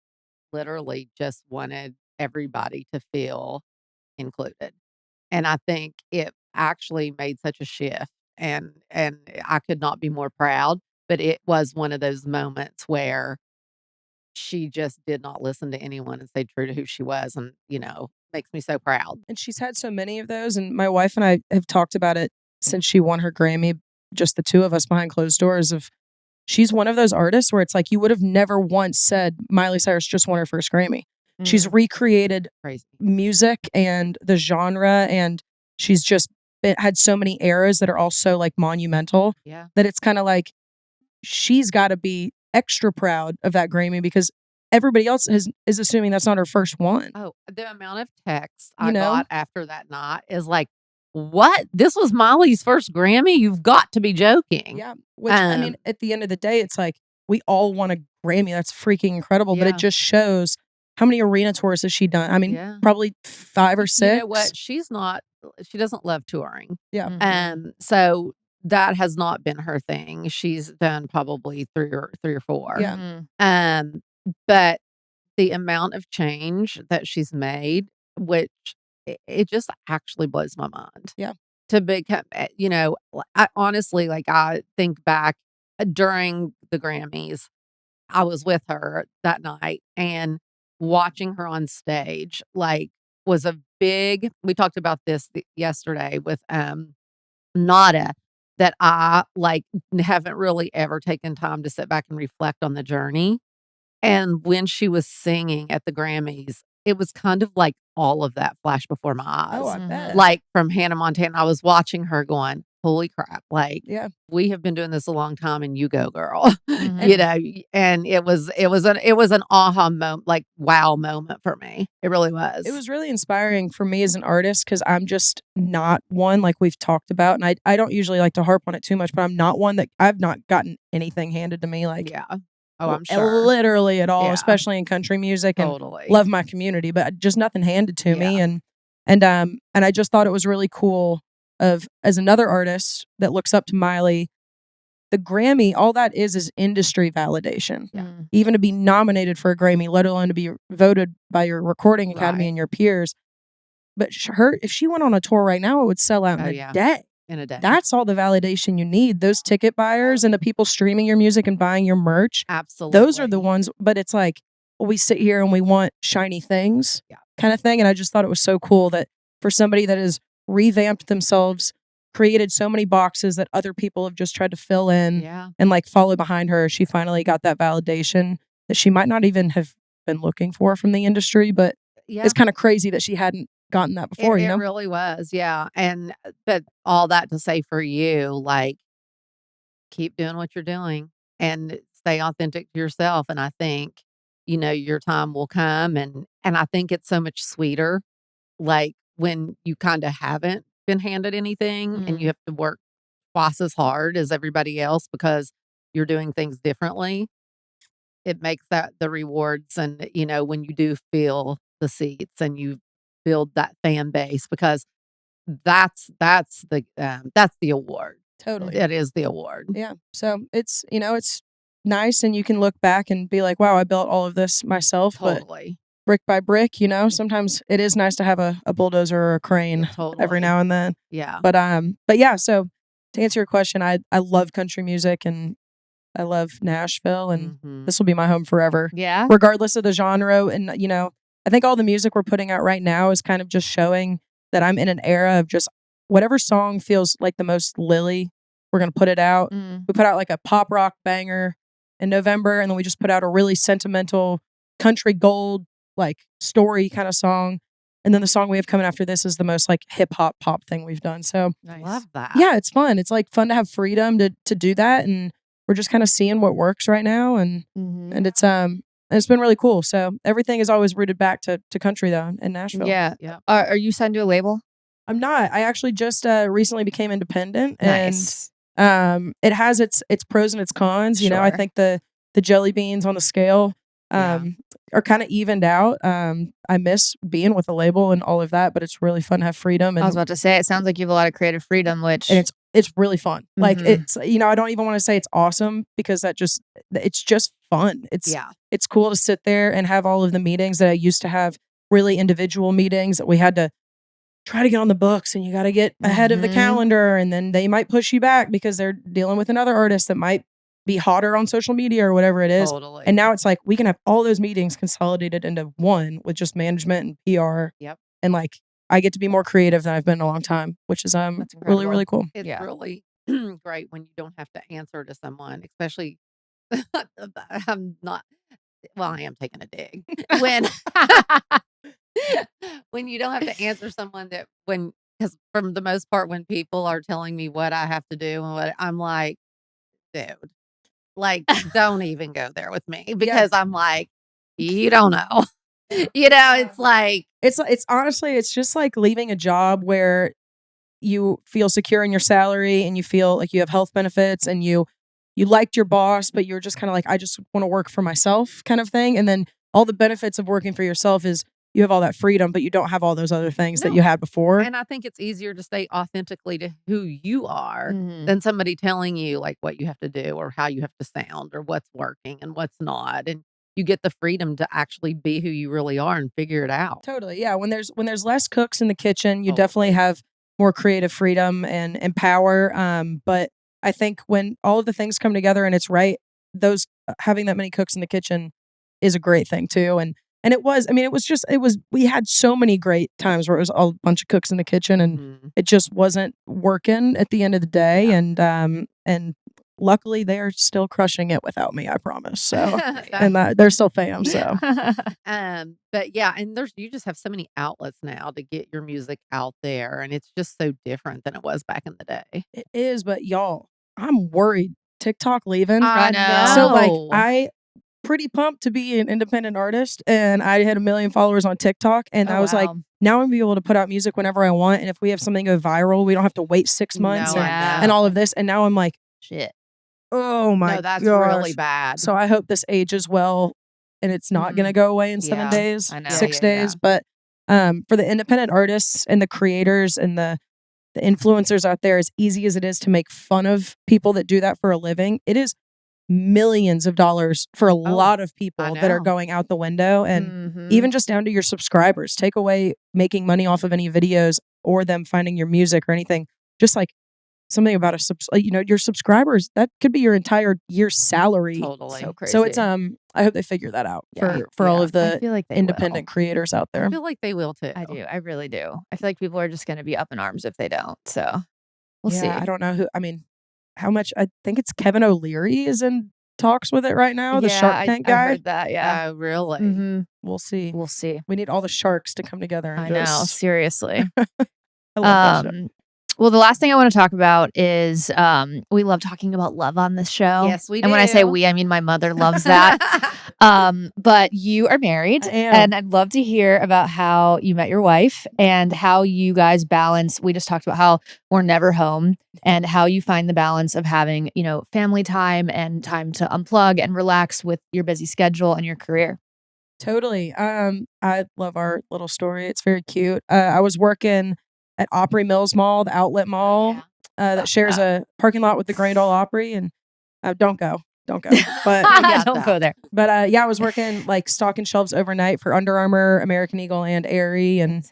literally just wanted everybody to feel included. And I think it actually made such a shift. And I could not be more proud, but it was one of those moments where she just did not listen to anyone and stayed true to who she was. And, makes me so proud. And she's had so many of those. And my wife and I have talked about it since she won her Grammy, just the two of us behind closed doors. Of she's one of those artists where it's like you would have never once said Miley Cyrus just won her first Grammy. She's recreated Crazy. music and the genre, and she's just had so many eras that are all so like monumental Yeah. that it's kind of like she's got to be extra proud of that Grammy because everybody else is assuming that's not her first one. Oh, the amount of texts I know? got after that night is like, what? This was Molly's first Grammy? You've got to be joking. Yeah. Which, I mean, at the end of the day, it's like we all want a Grammy. That's freaking incredible. But it Yeah. just shows how many arena tours has she done? I mean, Yeah. probably 5 or 6. You know what? She doesn't love touring. Yeah. So that has not been her thing. She's done probably three or four. Yeah. But the amount of change that she's made, which it just actually blows my mind. Yeah. To become, I honestly, like, I think back during the Grammys, I was with her that night and watching her on stage, like, was a big, we talked about this yesterday with, Nada, that I like haven't really ever taken time to sit back and reflect on the journey. And when she was singing at the Grammys, it was kind of like all of that flashed before my eyes. Oh, I bet. Like from Hannah Montana, I was watching her going, holy crap. Like, Yeah. we have been doing this a long time and you go, girl. Mhm. And it was an aha moment, like wow moment for me. It really was. It was really inspiring for me as an artist because I'm just not one like we've talked about. And I don't usually like to harp on it too much, but I'm not one that I've not gotten anything handed to me. Like, yeah. Oh, I'm sure. literally at all, Yeah. especially in country music, and Totally. love my community, but just nothing handed to me. And I just thought it was really cool as another artist that looks up to Miley, the Grammy, all that is industry validation. Yeah. Even to be nominated for a Grammy, let alone to be voted by your recording academy Right. and your peers. But if she went on a tour right now, it would sell out in a day. In a day. That's all the validation you need. Those ticket buyers and the people streaming your music and buying your merch. Absolutely. Those are the ones. But it's like, we sit here and we want shiny things kind of thing. And I just thought it was so cool that for somebody that has revamped themselves, created so many boxes that other people have just tried to fill in and like follow behind her, she finally got that validation that she might not even have been looking for from the industry. But it's kind of crazy that she hadn't gotten that before, It really was. Yeah. But all that to say for you, like, keep doing what you're doing and stay authentic to yourself. And I think, your time will come. And I think it's so much sweeter, like when you kind of haven't been handed anything and you have to work twice as hard as everybody else because you're doing things differently. It makes that the rewards and, when you do feel the seats and you build that fan base, because that's the award. Totally. It is the award. Yeah. So it's nice, and you can look back and be like, wow, I built all of this myself. Totally. But brick by brick, sometimes it is nice to have a bulldozer or a crane every now and then. Yeah. But yeah, so to answer your question, I love country music and I love Nashville, and this will be my home forever. Yeah. Regardless of the genre. And I think all the music we're putting out right now is kind of just showing that I'm in an era of just whatever song feels like the most Lily, we're going to put it out. We put out like a pop rock banger in November, and then we just put out a really sentimental country gold, like story kind of song. And then the song we have coming after this is the most like hip hop pop thing we've done. So love that. Yeah, it's fun. It's like fun to have freedom to do that. And we're just kind of seeing what works right now. And it's been really cool. So everything is always rooted back to country though in Nashville. Yeah. Are you signed to a label? I'm not. I actually just recently became independent. Nice. And it has its pros and its cons. I think the jelly beans on the scale are kind of evened out. I miss being with a label and all of that, but it's really fun to have freedom. And I was about to say, it sounds like you have a lot of creative freedom, which and it's really fun. Like it's I don't even want to say it's awesome because it's just fun. It's cool to sit there and have all of the meetings that I used to have, really individual meetings that we had to try to get on the books, and you got to get ahead of the calendar, and then they might push you back because they're dealing with another artist that might be hotter on social media or whatever it is. Totally. And now it's like we can have all those meetings consolidated into one with just management and PR. Yep. And like I get to be more creative than I've been in a long time, which is really, really cool. It's really great when you don't have to answer to someone, especially I'm not well, I am taking a dig. When you don't have to answer someone because from the most part, when people are telling me what I have to do and what I'm like, dude, like, don't even go there with me because I'm like, you don't know. It's like it's honestly, it's just like leaving a job where you feel secure in your salary and you feel like you have health benefits and you liked your boss, but you're just kind of like, I just want to work for myself kind of thing. And then all the benefits of working for yourself is you have all that freedom, but you don't have all those other things that you had before. And I think it's easier to stay authentically to who you are than somebody telling you like what you have to do or how you have to sound or what's working and what's not. And you get the freedom to actually be who you really are and figure it out. Totally. Yeah. When there's less cooks in the kitchen, you definitely have more creative freedom and power. But I think when all of the things come together and it's right, those having that many cooks in the kitchen is a great thing too. And we had so many great times where it was a bunch of cooks in the kitchen and it just wasn't working at the end of the day. Yeah. And luckily they are still crushing it without me, I promise. So, and they're still fam. So, but yeah, and you just have so many outlets now to get your music out there. And it's just so different than it was back in the day. It is, but y'all, I'm worried. TikTok leaving. I know. So like I pretty pumped to be an independent artist, and I had 1 million followers on TikTok, and I was like, now I'm gonna be able to put out music whenever I want, and if we have something go viral, we don't have to wait 6 months and all of this. And now I'm like, shit, Oh my No, that's gosh. really bad. So I hope this ages well and it's not going to go away in 7 Yeah, days, I know. 6 Yeah, yeah, days. But for the independent artists and the creators and the influencers out there, as easy as it is to make fun of people that do that for a living, it is millions of dollars for a lot of people that are know. going out the window. And Mhm. even just down to your subscribers, take away making money off of any videos or them finding your music or anything. Just like something about your subscribers, that could be your entire year's salary. Totally. So crazy. So it's I hope they figure that out Yeah. for all of I the feel like they independent creators out I there. feel like they will too. I do. I really do. I feel like people are just going to be up in arms if they don't. So we'll see. I don't know who. I mean, how much? I think it's Kevin O'Leary is in talks with it right now. The Shark Tank I guy. heard that. Yeah. Oh, really? Mm-hmm. We'll see. We'll see. We need all the sharks to come together. And I know. Seriously. I love that show. Well, the last thing I want to talk about is we love talking about love on this show. Yes, we And when I say do. we, I mean my mother loves that. But you are married, I am. and I'd love to hear about how you met your wife and how you guys balance. We just talked about how we're never home and how you find the balance of having, family time and time to unplug and relax with your busy schedule and your career. Totally. I love our little story. It's very cute. I was working at Opry Mills Mall, the outlet mall that shares a parking lot with the Grand Ole Opry. And don't go. But Don't go there. But I was working like stocking shelves overnight for Under Armour, American Eagle, and Aerie, and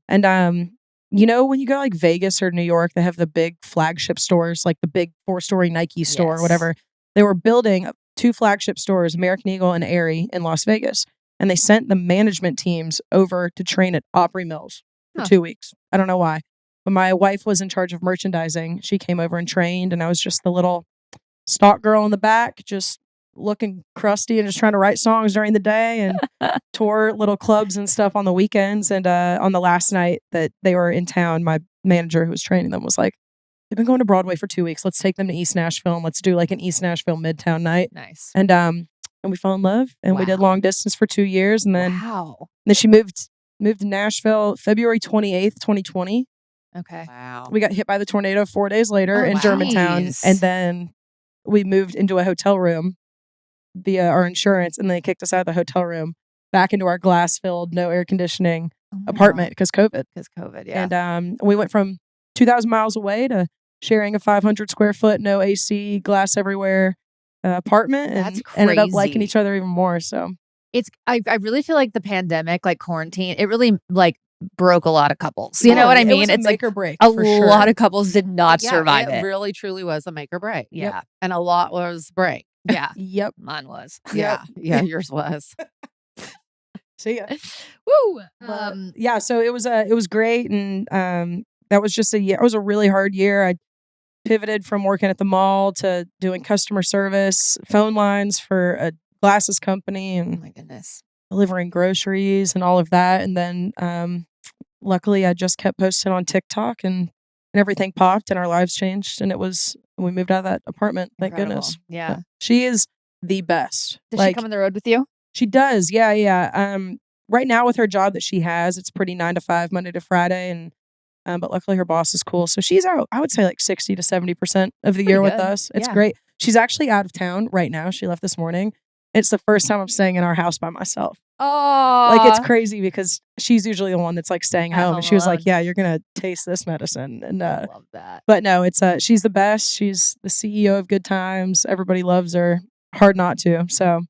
when you go to like Vegas or New York, they have the big flagship stores, like the big 4-story Nike store or whatever. They were building 2 flagship stores, American Eagle and Aerie, in Las Vegas, and they sent the management teams over to train at Opry Mills for 2 weeks. I don't know why, but my wife was in charge of merchandising. She came over and trained, and I was just the little stock girl in the back, just looking crusty and just trying to write songs during the day and tour little clubs and stuff on the weekends. And on the last night that they were in town, my manager who was training them was like, they've been going to Broadway for 2 weeks. Let's take them to East Nashville and let's do like an East Nashville Midtown night. Nice. And we fell in love and we did long distance for 2 years. And then, then she moved to Nashville February 28th, 2020. Okay. Wow. We got hit by the tornado 4 days later in Germantown. Jeez. And then we moved into a hotel room via our insurance, and they kicked us out of the hotel room back into our glass-filled, no air conditioning apartment because COVID. Because COVID, yeah. And we went from 2,000 miles away to sharing a 500 square foot, no AC, glass everywhere apartment, and That's ended up liking crazy. each other even more. So I really feel like the pandemic, like quarantine, it really like broke a lot of couples. You know what I mean? It was It's make like or break. a for sure. lot of couples did not Yeah, survive it it. really truly was a make or break. Yeah. And a lot was break. Yeah. Yep. Mine was. Yeah. Yeah, yours was. See ya. Woo. Yeah, so it was great, and that was just it was a really hard year. I pivoted from working at the mall to doing customer service, phone lines for a glasses company, oh and my goodness. delivering groceries and all of that. And then luckily I just kept posting on TikTok, and everything popped and our lives changed, and we moved out of that apartment. Thank Incredible. goodness. Yeah. She is the best. Does she come on the road with you? She does. Yeah. Right now with her job that she has, it's pretty 9 to 5, Monday to Friday. And, but luckily her boss is cool. So she's out, I would say like 60 to 70% of the year with good. us. It's Yeah. great. She's actually out of town right now. She left this morning. It's the first time I'm staying in our house by myself. Oh. Like, it's crazy because she's usually the one that's like staying At home. home And she was like, alone. yeah, you're going to taste this medicine. And, I love that. but no, it's, she's the best. She's the CEO of Good Times. Everybody loves her. Hard not to. So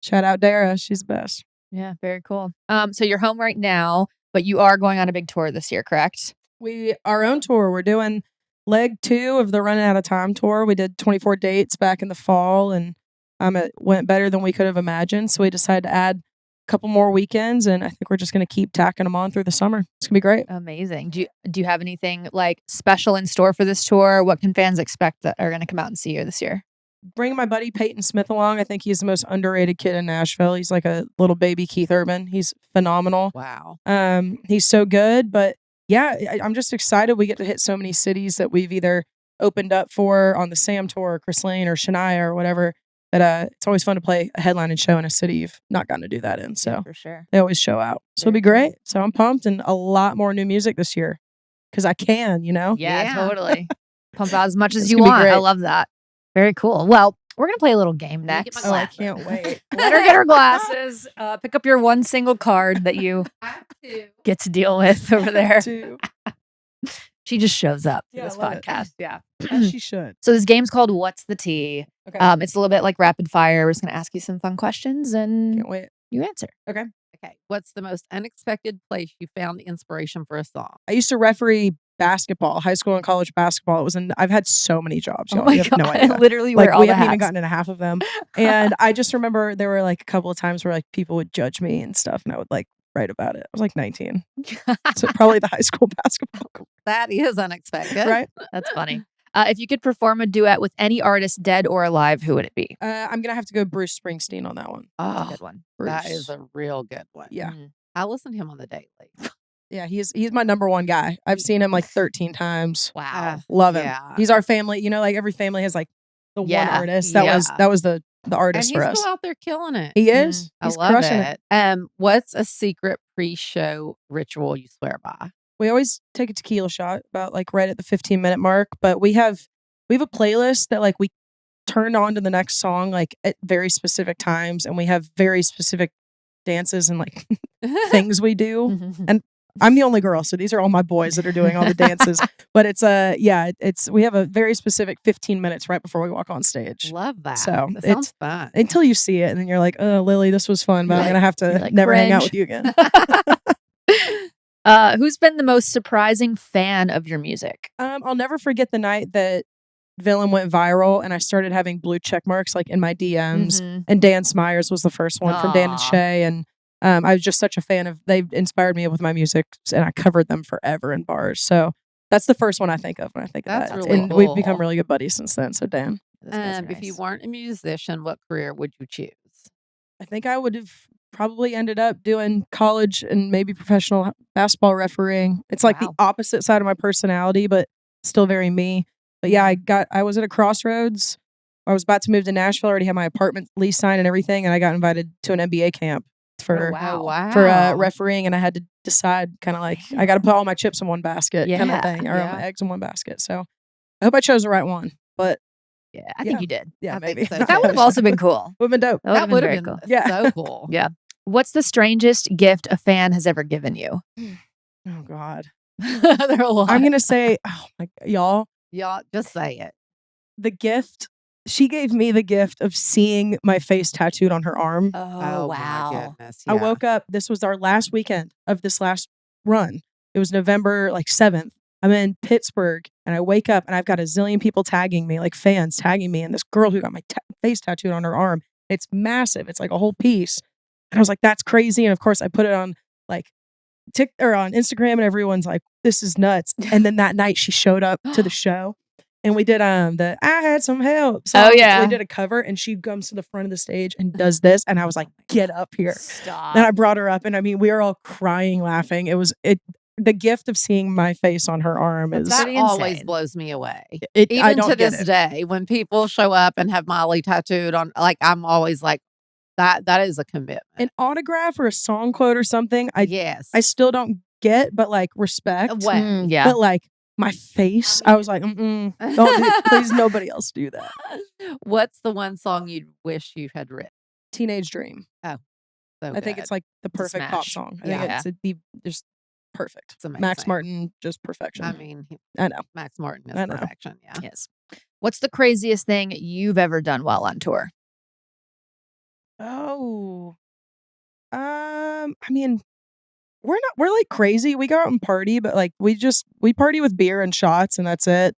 shout out Dara. She's the best. Yeah, very cool. So you're home right now, but you are going on a big tour this year, correct? Our own tour. We're doing leg 2 of the Runnin Outta Time Tour. We did 24 dates back in the fall, and it went better than we could have imagined. So we decided to add a couple more weekends, and I think we're just going to keep tacking them on through the summer. It's going to be great. Amazing. Do you have anything like special in store for this tour? What can fans expect that are going to come out and see you this year? Bring my buddy Peyton Smith along. I think he's the most underrated kid in Nashville. He's like a little baby Keith Urban. He's phenomenal. Wow. He's so good. But yeah, I'm just excited we get to hit so many cities that we've either opened up for on the Sam Tour, or Chris Lane, or Shania, or whatever. But it's always fun to play a headline and show in a city you've not gotten to do that in. So For sure. they always show out. So it'll be great. So I'm pumped, and a lot more new music this year because I can, Yeah, Yeah. totally. Pump out as much as It's you gonna be want. I great. love that. Very cool. Well, we're going to play a little game Let me get next. my Oh, I glasses. can't wait. Let her get her glasses. Pick up your one single card that you I have to. get to deal with over there. Too. She just shows up to Yeah, I this love it. podcast. Yeah. As she should. So this game's called What's the Tea? Okay. It's a little bit like rapid fire. We're just going to ask you some fun questions and Can't wait. you answer. Okay. Okay. What's the most unexpected place you found inspiration for a song? I used to referee basketball, high school and college basketball. I've had so many jobs. Oh Y'all. my You have God. no idea. Literally Like wear all we the haven't hats. even gotten into half of them. And I just remember there were like a couple of times where like people would judge me and stuff, and I would like write about it. I was like 19, so probably the high school basketball career, That is unexpected. right? That's funny. If you could perform a duet with any artist, dead or alive, who would it be? I'm gonna have to go Bruce Springsteen on that one. That's a Oh, good one. that Bruce. is a real good one. Yeah. Mhm. I listen to him on the daily. Yeah, he's my number one guy. I've seen him like 13 times. Wow. Love him. Yeah. He's our family. You know, like every family has like the Yeah. one artist. That Yeah. was the And artist he's for us. still out there killing it. He is. I He's love crushing it. What's a secret pre-show ritual you swear by? We always take a tequila shot about like right at the 15-minute mark, but we have a playlist that like we turn on to the next song like at very specific times, and we have very specific dances and like things we do. And I'm the only girl, so these are all my boys that are doing all the dances. But it's we have a very specific 15 minutes right before we walk on stage. Love that. So, That sounds fun. Until you see it, and then you're like, "Oh, Lily, this was fun, but I'm You're gonna have to you're like, never hang out cringe. with you again." Who's been the most surprising fan of your music? I'll never forget the night that Villain went viral, and I started having blue check marks like in my DMs. Mhm. And Dan Smyers was the first one from Dan and Aw. Shay, and I was just such a fan of. They've inspired me with my music, and I covered them forever in bars. So that's the first one I think of when I think That's of that. really And we've cool. become really good buddies since then. So Dan, That's If you nice. weren't a musician, what career would you choose? I think I would have probably ended up doing college and maybe professional basketball refereeing. It's like Wow. the opposite side of my personality, but still very me. But yeah, I was at a crossroads. I was about to move to Nashville. I already had my apartment lease signed and everything, and I got invited to an NBA camp for wow. refereeing, and I had to decide kind of like I got to put all my chips in one basket kind Yeah, of thing, or yeah. my eggs in one basket. So I hope I chose the right one. But Yeah, I Yeah. think you did. yeah, I think maybe so, That would have also been cool. would have been dope. That would have been would've very cool. Yeah. so cool. Yeah. What's the strangest gift a fan has ever given you? Oh God, There are a lot. I'm gonna say, oh my y'all. Y'all just say it. The gift she gave me the gift of seeing my face tattooed on her arm. Oh, my goodness. I yeah. woke up. This was our last weekend of this last run. It was November like 7th. I'm in Pittsburgh, and I wake up and I've got a zillion people tagging me, like fans tagging me, and this girl who got my face tattooed on her arm. It's massive. It's like a whole piece. And I was like, that's crazy. And of course, I put it on like on Instagram, and everyone's like, this is nuts. And then that night, she showed up to the show. And we did the I Had Some Help song. Oh, yeah. We did a cover, and she comes to the front of the stage and does this. And I was like, get up here. Stop. Then I brought her up, and I mean, we were all crying, laughing. The gift of seeing my face on her arm is That pretty always insane. blows me away. I Even don't to get this it. day, when people show up and have Miley tattooed on, like, I'm always like, that is a commitment. An autograph or a song quote or something. Yes. I still don't get, but like respect. Way. Yeah. But like my face, I was like, don't please nobody else do that. What's the one song you wish you had written? Teenage Dream. So I think it's like the a perfect pop smash. song. I Yeah. think it's just perfect. It's amazing. Max Martin, just perfection. I mean, I know. Max Martin is I know. perfection. Yeah. Yes. What's the craziest thing you've ever done while on tour? Oh, I mean, we're like crazy. We go out and party, but like we party with beer and shots, and that's it.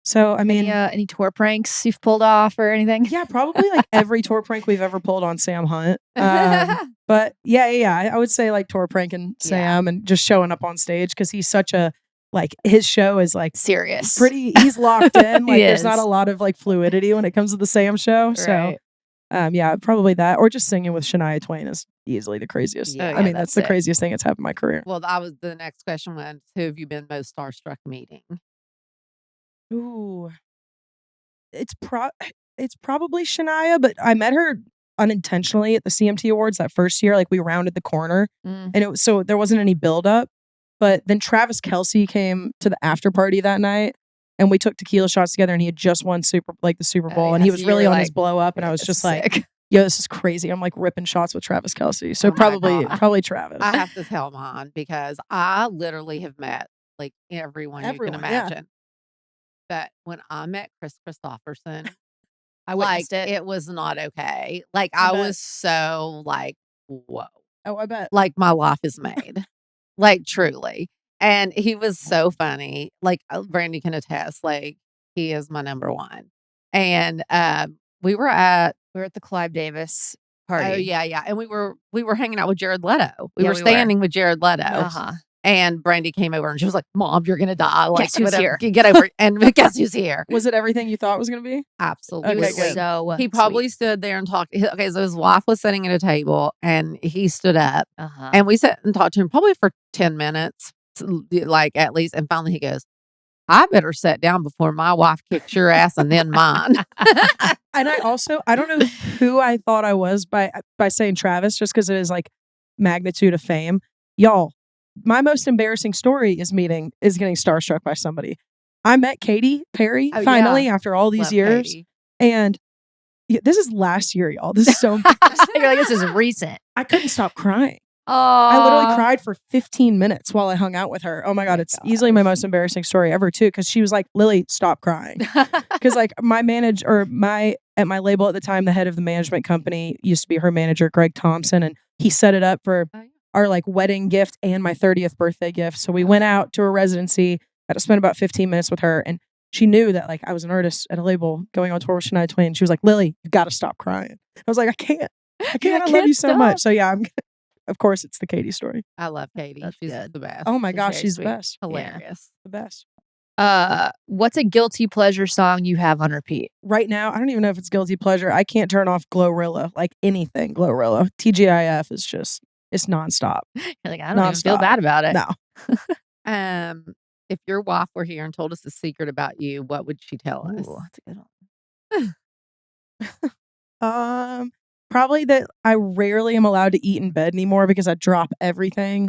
So I mean, Any tour pranks you've pulled off or anything? yeah, probably like every tour prank we've ever pulled on Sam Hunt. But yeah, I would say like tour pranking Sam and just showing up on stage because he's such a like his show is like Serious. he's locked in. Like He there's not is. a lot of like fluidity when it comes to the Sam show. So Right. yeah, probably that, or just singing with Shania Twain is easily the craziest. Yeah. Oh, I yeah, mean, that's that's the it. craziest thing that's happened in my career. Well, the next question was, who have you been most starstruck meeting? Ooh, it's probably Shania, but I met her unintentionally at the CMT Awards that first year. Like we rounded the corner, Mm. and so there wasn't any build up. But then Travis Kelce came to the after party that night, and we took tequila shots together, and he had just won the Super Bowl, yeah, and he so was you really were on his like, blow up, and I was just like, yo, this is crazy. I'm like ripping shots with Travis Kelce. So Oh my probably God. Travis. I have to tell mine because I literally have met like everyone you can Everyone, yeah. imagine. But when I met Chris Christopherson, I like witnessed it. it was not okay. Like I I bet. was so like, whoa. Oh, I bet. Like my life is made. Like truly. And he was so funny. Like Brandy can attest, like he is my number one. And we were at the Clive Davis party. oh yeah. And we were hanging out with Jared Leto. We Yeah, were we were. standing with Jared Leto. Uh-huh. And Brandy came over and she was like, Mom, you're gonna die. Like Guess who's whatever. here? Get over it. And guess who's here? Was it everything you thought it was going to be? Absolutely. It was Okay, good. so He probably stood there and talked. Okay, so his wife was sitting at a table and he stood up uh-huh. and we sat and talked to him probably for 10 minutes, like at least. And finally he goes, I better sit down before my wife kicks your ass and then mine. And I don't know who I thought I was by saying Travis, just because of his like magnitude of fame. Y'all, my most embarrassing story is getting starstruck by somebody. I met Katy Perry finally after all these Love years. Katy. And this is last year, y'all. This is so You're like, this is recent. I couldn't stop crying. Oh, I literally cried for 15 minutes while I hung out with her. Oh my God, it's easily my most embarrassing story ever too. Cause she was like, Lily, stop crying. Cause like my manager at my label at the time, the head of the management company used to be her manager, Greg Thompson. And he set it up for our like wedding gift and my 30th birthday gift. So we went out to a residency, had to spend about 15 minutes with her. And she knew that like I was an artist at a label going on tour with Shania Twain. She was like, Lily, you got to stop crying. I was like, I can't. I love you so much. So yeah, of course, it's the Katy story. I love Katy. That's She's good. the best. Oh my She's gosh, very she's sweet. the best. Hilarious. The best. What's a guilty pleasure song you have on repeat? Right now, I don't even know if it's guilty pleasure. I can't turn off Glorilla, like anything Glorilla. TGIF is just, it's nonstop. You're like, I don't even feel Nonstop. bad about it. No. If your wife were here and told us a secret about you, what would she tell us? Ooh, that's a good one. Probably that I rarely am allowed to eat in bed anymore because I drop everything.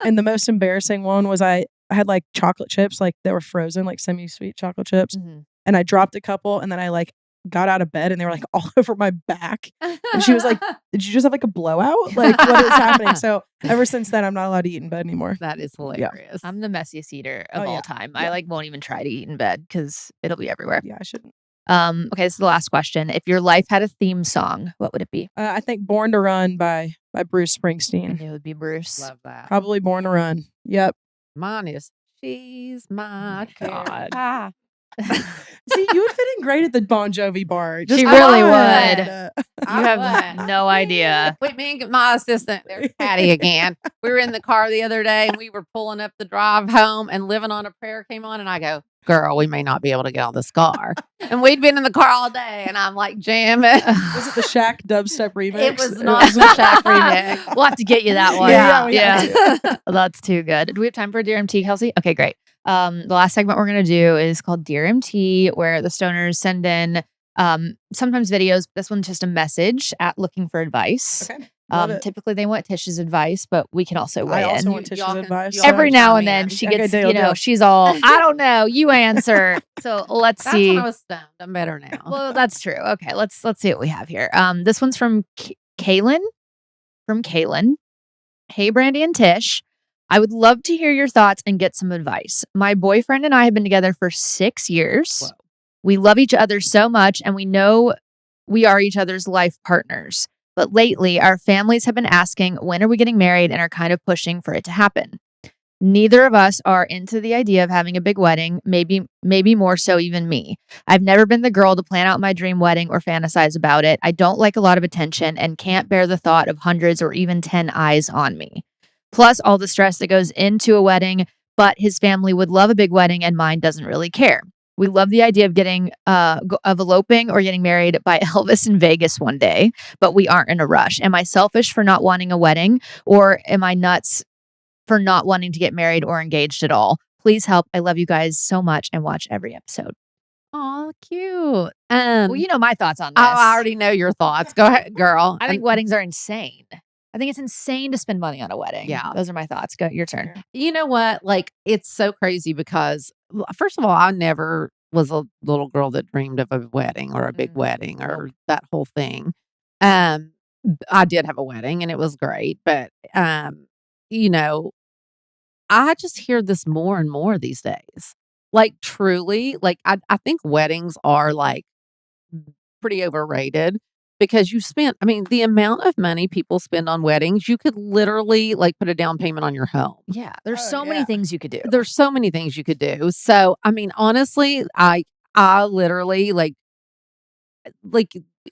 And the most embarrassing one was I had like chocolate chips, like they were frozen, like semi-sweet chocolate chips. Mhm. And I dropped a couple and then I like got out of bed and they were like all over my back. And she was like, did you just have like a blowout? Like what is happening? So ever since then, I'm not allowed to eat in bed anymore. That is hilarious. I'm the messiest eater of Oh, all yeah. time. I like won't even try to eat in bed because it'll be everywhere. Yeah, I shouldn't. Okay, this is the last question. If your life had a theme song, what would it be? I think Born to Run by Bruce I Springsteen. knew it would be Bruce. Love that. Probably Born to Run. Yep. Mine is She's My God. Ah. See, you would fit in great at the Bon Jovi bar. She really would. Uh, You have no idea. Wait, me and my assistant, there's Patty again. We were in the car the other day and we were pulling up the drive home and Living on a Prayer came on and I go, girl, we may not be able to get on this car. And we'd been in the car all day and I'm like jamming. Was it the Shaq dubstep remix? It was not the Shaq remix. We'll have to get you that one. Yeah, we yeah. have Well, that's too good. Do we have time for Dear MT, Kelsey? Okay, great. The last segment we're gonna do is called Dear MT, where the stoners send in sometimes videos. This one's just a message at looking for advice. Okay. Love it. Typically they want Tish's advice, but we can also weigh I also in. want Tish's Y'all can- advice. y'all Every can now chime and then in. she Okay, gets, deal. she's all, I don't know, you answer. So let's That's see. when I was stoned. I'm better now. Well, that's true. Okay, let's see what we have here. This one's from Kaylin. From Kaylin. Hey, Brandy and Tish. I would love to hear your thoughts and get some advice. My boyfriend and I have been together for 6 years. Whoa. We love each other so much, and we know we are each other's life partners. But lately, our families have been asking, when are we getting married, and are kind of pushing for it to happen. Neither of us are into the idea of having a big wedding, maybe more so even me. I've never been the girl to plan out my dream wedding or fantasize about it. I don't like a lot of attention and can't bear the thought of hundreds or even 10 eyes on me. Plus all the stress that goes into a wedding, but his family would love a big wedding and mine doesn't really care. We love the idea of getting of eloping or getting married by Elvis in Vegas one day, but we aren't in a rush. Am I selfish for not wanting a wedding, or am I nuts for not wanting to get married or engaged at all? Please help. I love you guys so much and watch every episode. Oh, cute. Well, you know my thoughts on this. I already know your thoughts. Go ahead, girl. I think weddings are insane. I think it's insane to spend money on a wedding. Yeah. Those are my thoughts. Go, your turn. You know what? Like, it's so crazy because, first of all, I never was a little girl that dreamed of a wedding or a big wedding or that whole thing. I did have a wedding and it was great, but you know, I just hear this more and more these days. Like, truly, like I think weddings are like pretty overrated because I mean, the amount of money people spend on weddings, you could literally like put a down payment on your home. Yeah. There's Oh, so many yeah. things you could do. There's so many things you could do. So, I mean, honestly, I literally like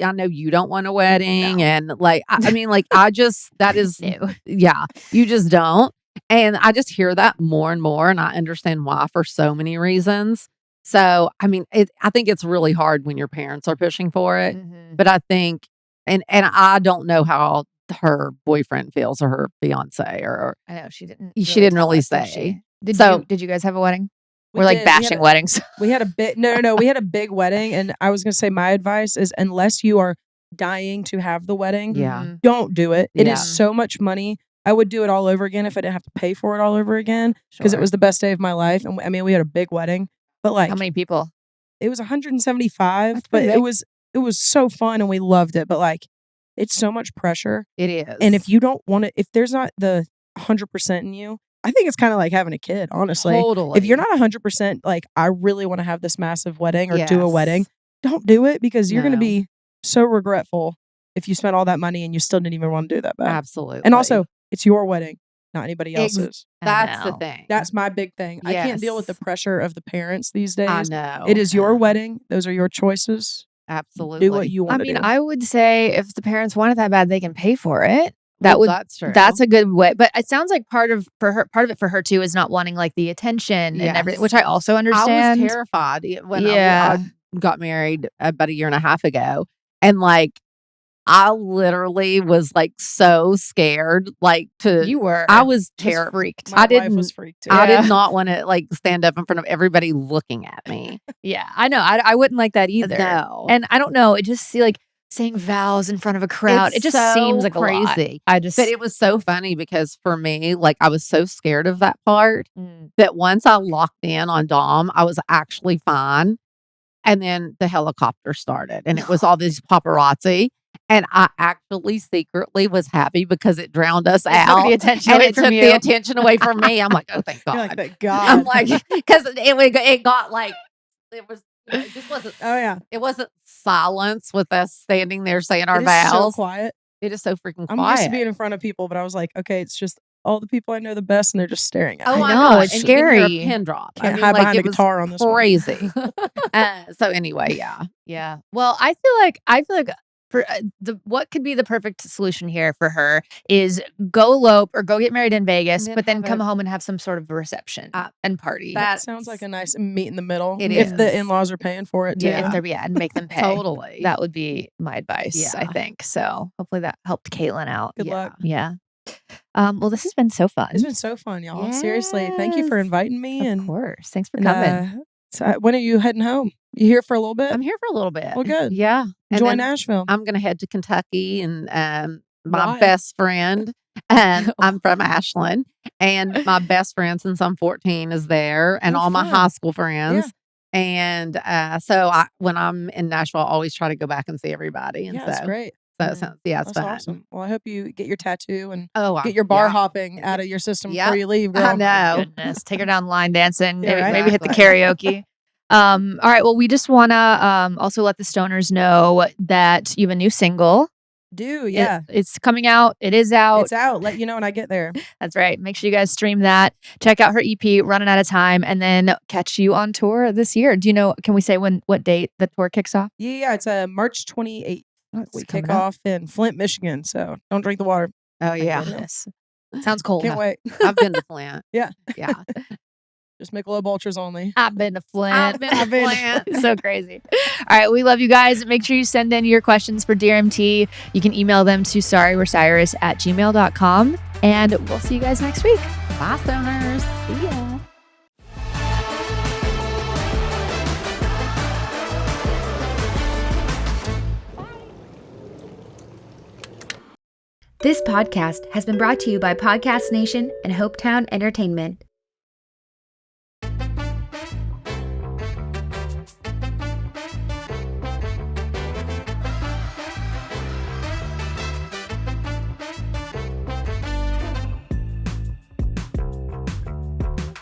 I know you don't want a wedding, No. and like I mean, like that is No. yeah, you just don't. And I just hear that more and more, and I understand why for so many reasons. So, I mean, I think it's really hard when your parents are pushing for it. Mhm. But I think, and I don't know how her boyfriend feels or her fiance or I know she didn't. She didn't tell really us, did say. she? Did So- did you guys have a wedding? We We're like did. bashing weddings. We had a big no. We had a big wedding, and I was gonna say my advice is unless you are dying to have the wedding, Yeah. Mhm. don't do it. It Yeah. is so much money. I would do it all over again if I didn't have to pay for it all over again because it Sure. was the best day of my life. And I mean, we had a big wedding, but like How many people? it was 175, That's but pretty it big. was so fun and we loved it. But like, it's so much pressure, It is. and if you don't want it, if there's not the 100% in you, I think it's kind of like having a kid, honestly. totally, If you're not 100%, like I really want to have this massive wedding or do a Yes. wedding, don't do it because you're going to No. be so regretful if you spent all that money and you still didn't even want to do that back. absolutely, And also, it's your wedding, not anybody Ex- else's. I that's the know. thing. That's my big thing. I can't deal with the Yes. pressure of the parents these days. I know. It is your Yeah. wedding. Those are your choices. Absolutely. Do what you I want to mean, do. I would say if the parents want it that bad, they can pay for it. Well, that's true. That's a good way. But it sounds like part of it for her too is not wanting like the attention and everything, Yes. which I also I understand. was terrified when Yeah. I got married about a year and a half ago, and like I literally was like so scared, like You were. I was just terrified. freaked. My I wife didn't- was freaked too. I Yeah. did not want to like stand up in front of everybody looking at me. Yeah, I know. I wouldn't like that either. No. And I don't know. It just like saying vows in front of a crowd. It's it just so seems like a lot. crazy. I just. But it was so funny because for me, like I was so scared of that part Mm. that once I locked in on Dom, I was actually fine. And then the helicopter started and it was all this paparazzi. And I actually secretly was happy because it drowned us It took out. the attention And away it from took you. the attention away from me. I'm like, oh, thank God. You're like, thank God. I'm like, because it got like, it just wasn't, oh yeah. it wasn't silence with us standing there saying our It is so vows. quiet. It is so freaking I'm quiet. used to being in front of people, but I was like, okay, it's just all the people I know the best, and they're just staring at Oh, me. I I know, know. it's And you can hear a scary. pin drop. Can't hide behind a it was guitar on this one. crazy. So anyway, yeah. Yeah. Well, I feel like for what could be the perfect solution here for her is go elope or go get married in Vegas, And then but then have come a- home and have some sort of reception and party. that- Sounds like a nice meet in the middle. It if the is. in-laws are paying for it too. yeah, if they're and make them pay. Totally. That would be my advice, I Yeah. think. So hopefully that helped Caitlin out. Good Yeah. luck. Yeah. Well, this has been so fun. It's been so fun, y'all. Seriously, thank you for Yes. inviting me. Of And, course. Thanks for and, coming. so when are you heading home? You here for a little bit? I'm here for a little bit. Well, good. Yeah. And Enjoy then Nashville. I'm going to head to Kentucky and my Why? best friend, and I'm from Ashland, and my best friend since I'm 14 is there, and Oh, all my fun. high school friends. And so when I'm in Nashville, I always try to go back and see everybody. And Yeah, that's so, great. so it sounds, yeah, it's That's fun. awesome. Well, I hope you get your tattoo and Oh, get your bar yeah. hopping out of your system Yep. before you leave, girl. I know. Goodness. Take her down the line dancing. Yeah, right. Maybe hit the Exactly. karaoke. All right. Well, we just want to also let the stoners know that you have a new single. Do, yeah. It's coming out. It is out. It's out. Let you know when I get there. That's right. Make sure you guys stream that. Check out her EP, Runnin Outta Time, and then catch you on tour this year. Do you know, can we say what date the tour kicks off? Yeah, it's March 28th. It's We coming kick up. off in Flint, Michigan. So don't drink the water. Oh, yeah. Goodness. Sounds cold. Can't wait. I've been to Flint. Yeah. Yeah. Just Michelob Ultras only. I've been to Flint. I've been to Flint. It's so crazy. All right. We love you guys. Make sure you send in your questions for Dear MT. You can email them to sorrywe'recyrus@gmail.com. And we'll see you guys next week. Bye, stoners. See ya. This podcast has been brought to you by Podcast Nation and Hopetown Entertainment.